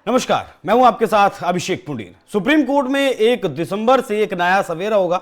नमस्कार, मैं हूं आपके साथ अभिषेक पुंडीर। सुप्रीम कोर्ट में 1 दिसंबर से एक नया सवेरा होगा।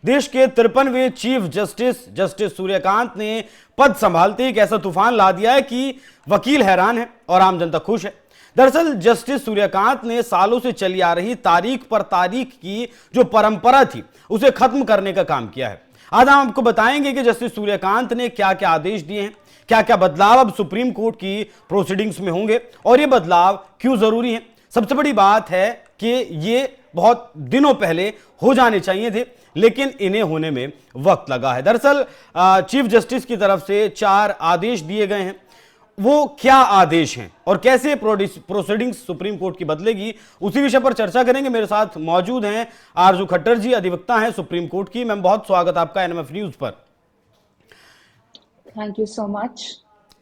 देश के 53वें चीफ जस्टिस सूर्यकांत ने पद संभालते एक ऐसा तूफान ला दिया है कि वकील हैरान है और आम जनता खुश है। दरअसल जस्टिस सूर्यकांत ने सालों से चली आ रही तारीख पर तारीख की जो परंपरा थी उसे खत्म करने का काम किया है। आज हम आपको बताएंगे कि जस्टिस सूर्यकांत ने क्या क्या आदेश दिए हैं, क्या क्या बदलाव अब सुप्रीम कोर्ट की प्रोसीडिंग्स में होंगे और ये बदलाव क्यों जरूरी हैं। सबसे बड़ी बात है कि ये बहुत दिनों पहले हो जाने चाहिए थे, लेकिन इन्हें होने में वक्त लगा है। दरअसल चीफ जस्टिस की तरफ से 4 आदेश दिए गए हैं। वो क्या आदेश हैं और कैसे प्रोसीडिंग्स सुप्रीम कोर्ट की बदलेगी, उसी विषय पर चर्चा करेंगे। मेरे साथ मौजूद हैं आरजू खट्टर जी, अधिवक्ता हैं सुप्रीम कोर्ट की। मैम, बहुत स्वागत आपका एनएमएफ न्यूज पर। Thank you so much.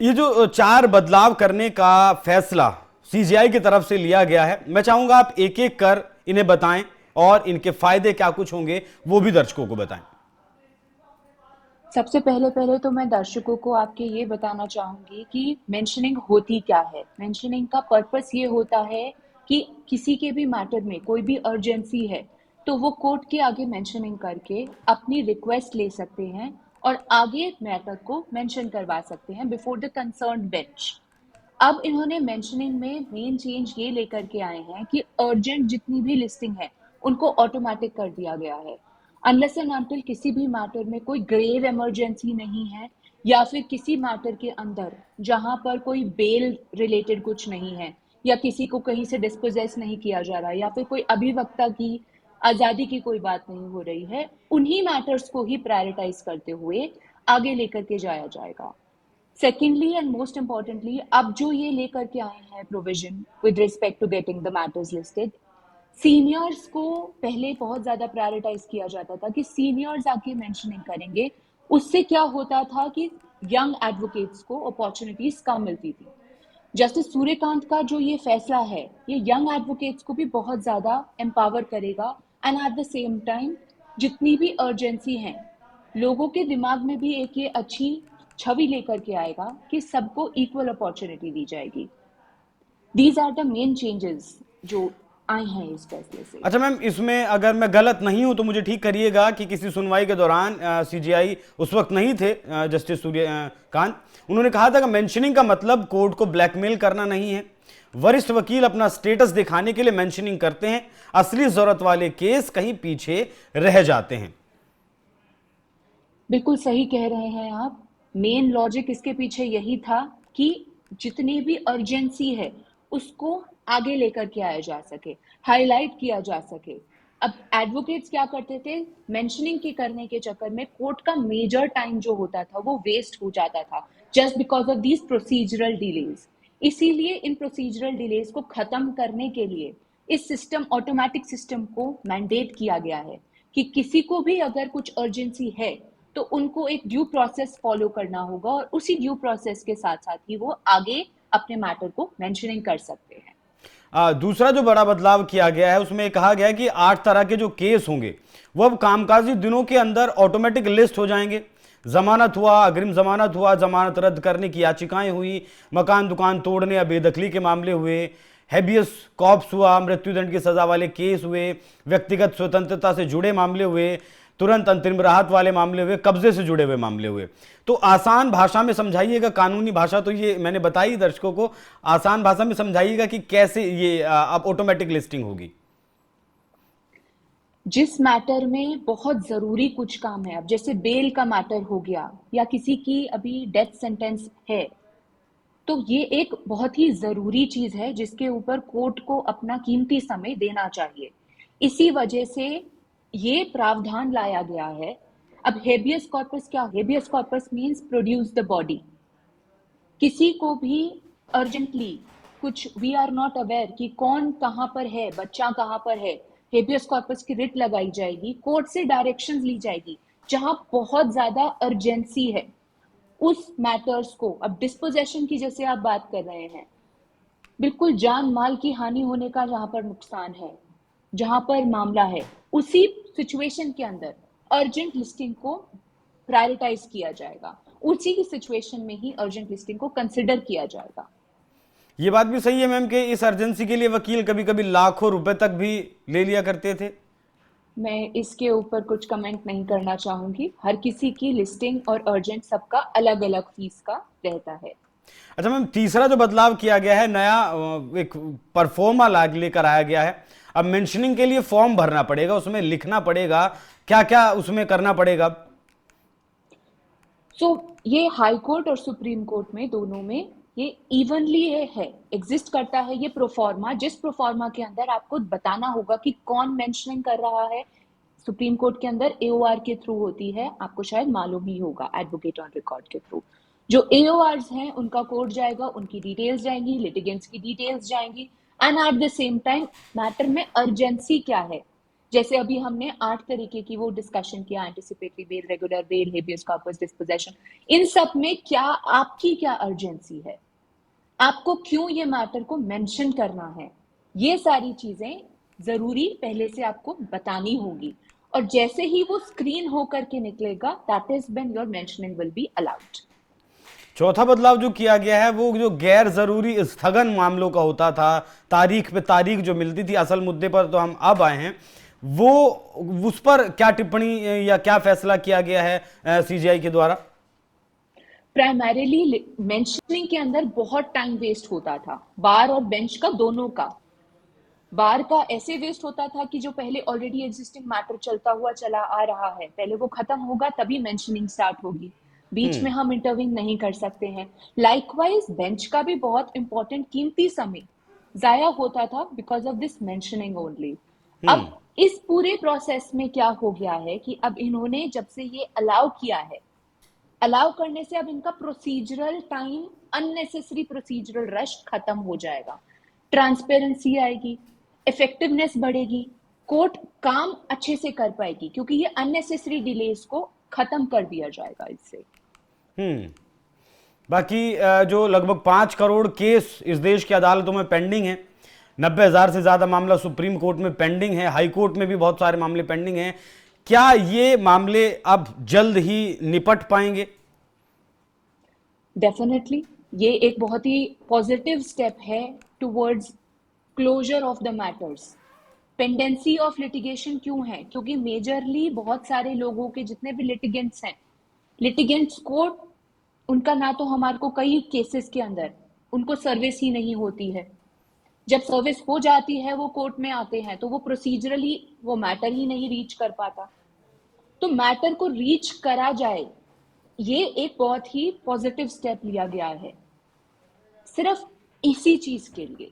ये जो 4 बदलाव करने का फैसला सीजीआई की तरफ से लिया गया है, मैं चाहूंगा आप एक एक कर इन्हें बताएं और इनके फायदे क्या कुछ होंगे वो भी दर्शकों को बताएं। सबसे पहले तो मैं दर्शकों को आपके ये बताना चाहूंगी कि मेंशनिंग होती क्या है। मेंशनिंग का पर्पस ये होता है कि किसी के भी मैटर में कोई भी अर्जेंसी है तो वो कोर्ट के आगे मेंशनिंग करके अपनी रिक्वेस्ट ले सकते हैं और आगे मैटर को मेंशन करवा सकते हैं बिफोर द कंसर्न्ड बेंच। अब इन्होंने मेंशनिंग में मेन चेंज ये लेकर के आए हैं कि अर्जेंट जितनी भी लिस्टिंग है उनको ऑटोमेटिक कर दिया गया है। अनलेस एंड अनटिल किसी भी मैटर में कोई ग्रेव इमरजेंसी नहीं है या फिर किसी मैटर के अंदर जहां पर कोई बेल रिलेटेड कुछ नहीं है या किसी को कहीं से डिस्पोजेस नहीं किया जा रहा है या फिर कोई अभिवक्ता की आजादी की कोई बात नहीं हो रही है, उन्हीं मैटर्स को ही प्रायोरिटाइज करते हुए आगे लेकर के जाया जाएगा। सेकेंडली एंड मोस्ट इम्पॉर्टेंटली, अब जो ये लेकर के आए हैं provision with respect to getting the matters listed, seniors को पहले बहुत ज्यादा प्रायोरिटाइज किया जाता था कि सीनियर्स आके मेंशनिंग करेंगे। उससे क्या होता था कि यंग एडवोकेट्स को अपॉर्चुनिटीज कम मिलती थी। जस्टिस सूर्यकांत का जो ये फैसला है ये यंग एडवोकेट्स को भी बहुत ज्यादा एम्पावर करेगा and at the same time जितनी भी अर्जेंसी है लोगों के दिमाग में भी एक ये अच्छी छवि लेकर के आएगा कि सबको इक्वल अपॉर्चुनिटी दी जाएगी। These are the main changes जो आए हैं इस फैसले से। अच्छा मैम, इसमें अगर मैं गलत नहीं हूं तो मुझे ठीक करिएगा कि किसी सुनवाई के दौरान सीजीआई उस वक्त नहीं थे, जस्टिस सूर्यकांत, उन्होंने कहा था कि मेंशनिंग का मतलब कोर्ट को ब्लैकमेल करना नहीं है। वरिष्ठ वकील अपना स्टेटस दिखाने के लिए मेंशनिंग करते हैं, असली जरूरत वाले केस कहीं पीछे रह जाते हैं। बिल्कुल सही कह रहे हैं आप। मेन लॉजिक इसके पीछे यही था कि जितनी भी अर्जेंसी है उसको आगे लेकर के आया जा सके, हाईलाइट किया जा सके। अब एडवोकेट्स क्या करते थे, मेंशनिंग के करने के चक्कर में कोर्ट का मेजर टाइम जो होता था वो वेस्ट हो जाता था just because of these procedural delays. इसीलिए इन प्रोसीजरल डिलेज को खत्म करने के लिए इस सिस्टम, ऑटोमेटिक सिस्टम को मैंडेट किया गया है कि किसी को भी अगर कुछ अर्जेंसी है तो उनको एक ड्यू प्रोसेस फॉलो करना होगा और उसी ड्यू प्रोसेस के साथ साथ ही वो आगे अपने मैटर को मेंशनिंग कर सकते हैं। दूसरा जो बड़ा बदलाव किया गया है उसमें कहा गया है कि 8 तरह के जो केस होंगे वो अब कामकाजी दिनों के अंदर ऑटोमेटिक लिस्ट हो जाएंगे। जमानत हुआ, अग्रिम जमानत हुआ, जमानत रद्द करने की याचिकाएं हुई, मकान दुकान तोड़ने या बेदखली के मामले हुए, हैबियस कॉर्पस हुआ, मृत्युदंड की सजा वाले केस हुए, व्यक्तिगत स्वतंत्रता से जुड़े मामले हुए, तुरंत अंतरिम राहत वाले मामले हुए, कब्जे से जुड़े हुए मामले हुए। तो आसान भाषा में समझाइएगा, कानूनी भाषा तो ये मैंने बताई दर्शकों को, आसान भाषा में समझाइएगा कि कैसे ये अब ऑटोमेटिक लिस्टिंग होगी। जिस मैटर में बहुत जरूरी कुछ काम है, अब जैसे बेल का मैटर हो गया या किसी की अभी डेथ सेंटेंस है, तो ये एक बहुत ही जरूरी चीज है जिसके ऊपर कोर्ट को अपना कीमती समय देना चाहिए। इसी वजह से ये प्रावधान लाया गया है। अब हेबियस कॉर्पस क्या? Habeas corpus means produce the body. किसी को भी अर्जेंटली कुछ, वी आर नॉट अवेयर कि कौन कहां पर है, बच्चा कहां पर है, हेबियस कॉर्पस की रिट लगाई जाएगी, कोर्ट से डायरेक्शंस ली जाएगी जहां बहुत ज्यादा अर्जेंसी है उस मैटर्स को। अब डिस्पोजेशन की जैसे आप बात कर रहे हैं, बिल्कुल जान माल की हानि होने का जहां पर नुकसान है, जहां पर मामला है, उसी सिचुएशन के अंदर अर्जेंट लिस्टिंग को प्रायोरिटाइज किया जाएगा, उसी की सिचुएशन में ही अर्जेंट लिस्टिंग को कंसिडर किया जाएगा। ये बात भी सही है मैम कि इस अर्जेंसी के लिए वकील कभी कभी लाखों रुपए तक भी ले लिया करते थे। मैं इसके ऊपर कुछ कमेंट नहीं करना चाहूंगी। हर किसी की लिस्टिंग और अर्जेंट सबका अलग अलग फीस का रहता है। अच्छा मैम, तीसरा जो बदलाव किया गया है, नया एक परफॉर्मा लाग लेकर आया गया है। अब मेंशनिंग के लिए फॉर्म भरना पड़ेगा, उसमें लिखना पड़ेगा, क्या क्या उसमें करना पड़ेगा? सो ये हाई कोर्ट और सुप्रीम कोर्ट में दोनों में ये इवनली है एग्जिस्ट करता है ये प्रोफॉर्मा, जिस प्रोफॉर्मा के अंदर आपको बताना होगा कि कौन मेंशनिंग कर रहा है। सुप्रीम कोर्ट के अंदर एओआर के थ्रू होती है, आपको शायद मालूम ही होगा, एडवोकेट ऑन रिकॉर्ड के थ्रू। जो एओआर्स हैं उनका कोड जाएगा, उनकी डिटेल्स जाएंगी, लिटिगेंट्स की डिटेल्स जाएंगी, and at the same time matter में अर्जेंसी क्या है। जैसे अभी हमने 8 तरीके की वो डिस्कशन किया, anticipatory bail, regular bail, habeas corpus, disposition, इन सब में क्या आपकी क्या अर्जेंसी है, आपको क्यों ये मैटर को मेंशन करना है, ये सारी चीजें जरूरी पहले से आपको बतानी होगी। और जैसे ही वो स्क्रीन होकर के निकलेगा, that is when your mentioning will be allowed. चौथा बदलाव जो किया गया है वो जो गैर जरूरी स्थगन मामलों का होता था, तारीख पे तारीख जो मिलती थी, असल मुद्दे पर तो हम अब आए हैं, वो उस पर क्या टिप्पणी या क्या फैसला किया गया है सीजीआई के द्वारा? प्राइमरीली मेंशनिंग के अंदर बहुत टाइम वेस्ट होता था, बार और बेंच का दोनों का। बार का ऐसे वेस्ट होता था कि जो पहले ऑलरेडी एग्जिस्टिंग मैटर चलता हुआ चला आ रहा है, पहले वो खत्म होगा तभी मेंशनिंग स्टार्ट होगी, बीच में हम इंटरवीन नहीं कर सकते हैं। लाइकवाइज बेंच का भी बहुत इंपॉर्टेंट कीमती समय जाया होता था because of this mentioning only. अब इस पूरे प्रोसेस में क्या हो गया है कि अब इन्होंने जब से ये अलाउ किया है, अलाउ करने से अब इनका procedural time, unnecessary procedural rush खत्म हो जाएगा, ट्रांसपेरेंसी आएगी, इफेक्टिवनेस बढ़ेगी, कोर्ट काम अच्छे से कर पाएगी, क्योंकि ये अननेसेसरी डिलेस को खत्म कर दिया जाएगा इससे। बाकी जो लगभग 5 करोड़ केस इस देश की अदालतों में पेंडिंग है, 90,000 से ज्यादा मामला सुप्रीम कोर्ट में पेंडिंग है, हाई कोर्ट में भी बहुत सारे मामले पेंडिंग हैं, क्या ये मामले अब जल्द ही निपट पाएंगे? डेफिनेटली ये एक बहुत ही पॉजिटिव स्टेप है towards closure of the matters. Pendency of litigation क्यों है? क्योंकि मेजरली बहुत सारे लोगों के जितने भी लिटिगेंट्स हैं, लिटिगेंट्स को उनका ना तो हमारे को कई केसेस के अंदर उनको सर्विस ही नहीं होती है। जब सर्विस हो जाती है वो कोर्ट में आते हैं तो वो प्रोसीजरली वो मैटर ही नहीं रीच कर पाता। तो मैटर को रीच करा जाए, ये एक बहुत ही पॉजिटिव स्टेप लिया गया है सिर्फ इसी चीज के लिए।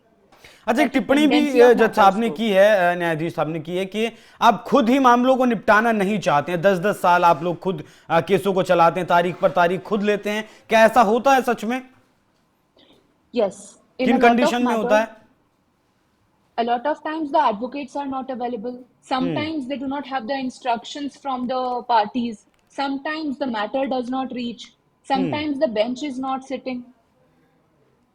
अच्छा, एक टिप्पणी भी जज साहब ने की है, न्यायाधीश साहब ने की है कि आप खुद ही मामलों को निपटाना नहीं चाहते हैं। 10-10 साल आप लोग खुद केसों को चलाते हैं, तारीख पर तारीख खुद लेते हैं, क्या ऐसा होता है सच में? यस, किन कंडीशन में होता है? A lot of times the advocates are not available. Sometimes they do not have the instructions from the parties. Sometimes the matter does not reach. Sometimes the bench is not sitting.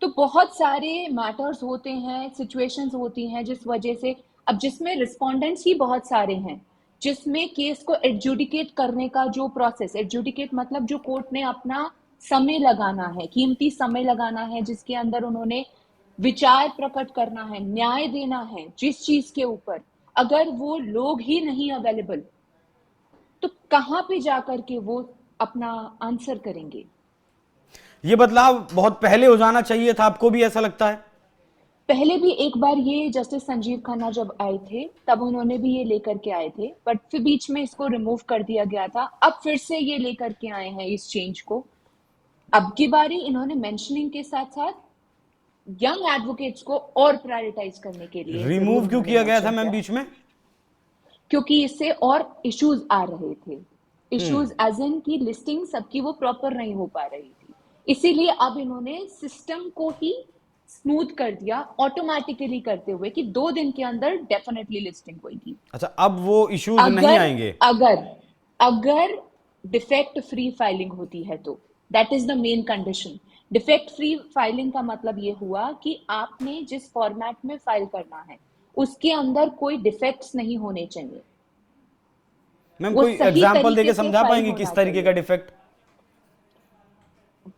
तो बहुत सारे matters होते हैं, situations होती हैं जिस वजह से, अब जिसमें रिस्पोंडेंट्स ही बहुत सारे हैं, जिसमें केस को एडजुडिकेट करने का जो प्रोसेस, एडजुडिकेट मतलब जो कोर्ट ने अपना समय लगाना है, कीमती समय लगाना है, जिसके अंदर उन्होंने विचार प्रकट करना है, न्याय देना है जिस चीज के ऊपर, अगर वो लोग ही नहीं अवेलेबल तो कहां पे जाकर के वो अपना आंसर करेंगे? ये बदलाव बहुत पहले हो जाना चाहिए था, आपको भी ऐसा लगता है? पहले भी एक बार ये जस्टिस संजीव खन्ना जब आए थे तब उन्होंने भी ये लेकर के आए थे, बट फिर बीच में इसको रिमूव कर दिया गया था। अब फिर से ये लेकर के आए हैं इस चेंज को। अब की बारी इन्होंने मेंशनिंग के साथ साथ यंग एडवोकेट्स को और प्रायोरिटाइज करने के लिए रिमूव क्यों किया गया था मैम बीच में? क्योंकि इससे और इश्यूज आ रहे थे, इश्यूज एज इन की लिस्टिंग सबकी वो प्रॉपर नहीं हो पा रही थी, इसीलिए अब इन्होंने सिस्टम को ही स्मूथ कर दिया, ऑटोमेटिकली करते हुए कि 2 दिन के अंदर डेफिनेटली लिस्टिंग होगी। अच्छा, अब वो इश्यूज नहीं आएंगे? अगर डिफेक्ट फ्री फाइलिंग होती है तो that is the main condition. Defect free filing का मतलब ये हुआ कि आपने जिस फॉर्मेट में फाइल करना है उसके अंदर कोई डिफेक्ट्स नहीं होने चाहिए। मैम कोई एग्जांपल देके समझा पाएंगे किस तरीके का डिफेक्ट?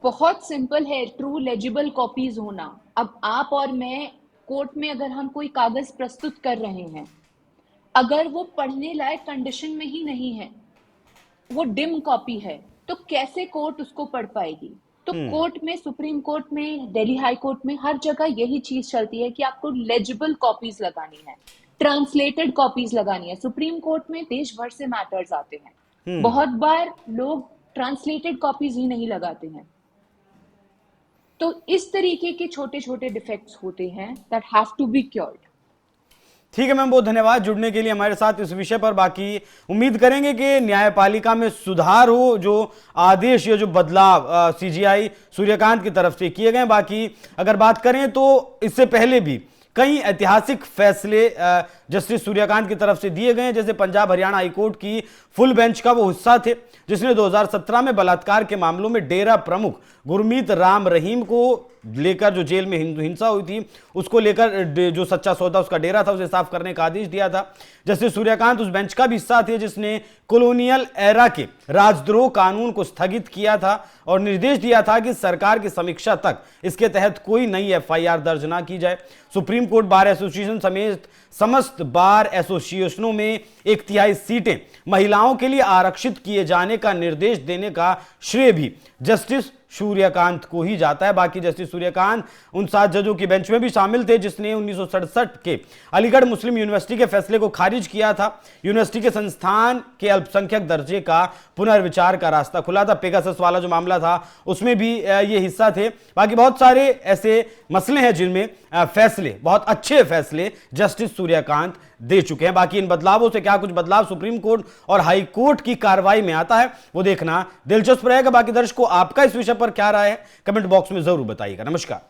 बहुत सिंपल है, ट्रू लेजिबल कॉपीज होना। अब आप और मैं कोर्ट में अगर हम कोई कागज प्रस्तुत कर रहे हैं, अगर वो पढ़ने लायक कंडीशन में ही नहीं है, वो डिम कॉपी है, तो कैसे कोर्ट उसको पढ़ पाएगी? तो कोर्ट में, सुप्रीम कोर्ट में, दिल्ली हाई कोर्ट में, हर जगह यही चीज चलती है कि आपको लेजिबल कॉपीज लगानी है, ट्रांसलेटेड कॉपीज लगानी है। सुप्रीम कोर्ट में देश भर से मैटर्स आते हैं, बहुत बार लोग ट्रांसलेटेड कॉपीज ही नहीं लगाते हैं। तो इस तरीके के छोटे छोटे डिफेक्ट्स होते हैं that have to be cured. ठीक है मैम, बहुत धन्यवाद जुड़ने के लिए हमारे साथ इस विषय पर। बाकी उम्मीद करेंगे कि न्यायपालिका में सुधार हो, जो आदेश या जो बदलाव सीजीआई सूर्यकांत की तरफ से किए गए। बाकी अगर बात करें तो इससे पहले भी कई ऐतिहासिक फैसले जस्टिस सूर्यकांत की तरफ से दिए गए हैं, जैसे पंजाब हरियाणा हाईकोर्ट की फुल बेंच का वो हिस्सा थे जिसने 2017 में बलात्कार के मामलों में डेरा प्रमुख गुरमीत राम रहीम को लेकर, जो जेल में हिंसा हुई थी उसको लेकर जो सच्चा सौदा उसका डेरा था उसे साफ करने का आदेश दिया था। जस्टिस सूर्यकांत उस बेंच का भी हिस्सा थे जिसने कॉलोनियल एरा के राजद्रोह कानून को स्थगित किया था और निर्देश दिया था कि सरकार की समीक्षा तक इसके तहत कोई नई एफआईआर दर्ज ना की जाए। सुप्रीम कोर्ट बार एसोसिएशन समेत समस्त बार एसोसिएशनों में 1/3 सीटें महिलाओं के लिए आरक्षित किए जाने का निर्देश देने का श्रेय भी जस्टिस सूर्यकांत को ही जाता है। बाकी जस्टिस सूर्यकांत उन 7 जजों की बेंच में भी शामिल थे जिसने 1967 के अलीगढ़ मुस्लिम यूनिवर्सिटी के फैसले को खारिज किया था। यूनिवर्सिटी के संस्थान के अल्पसंख्यक दर्जे का पुनर्विचार का रास्ता खुला था। पेगासस वाला जो मामला था उसमें भी ये हिस्सा थे। बाकी बहुत सारे ऐसे मसले हैं जिनमें फैसले, बहुत अच्छे फैसले जस्टिस सूर्यकांत दे चुके हैं। बाकी इन बदलावों से क्या कुछ बदलाव सुप्रीम कोर्ट और हाई कोर्ट की कार्रवाई में आता है वो देखना दिलचस्प रहेगा। बाकी दर्शकों, आपका इस विषय पर क्या राय है कमेंट बॉक्स में जरूर बताइएगा। नमस्कार।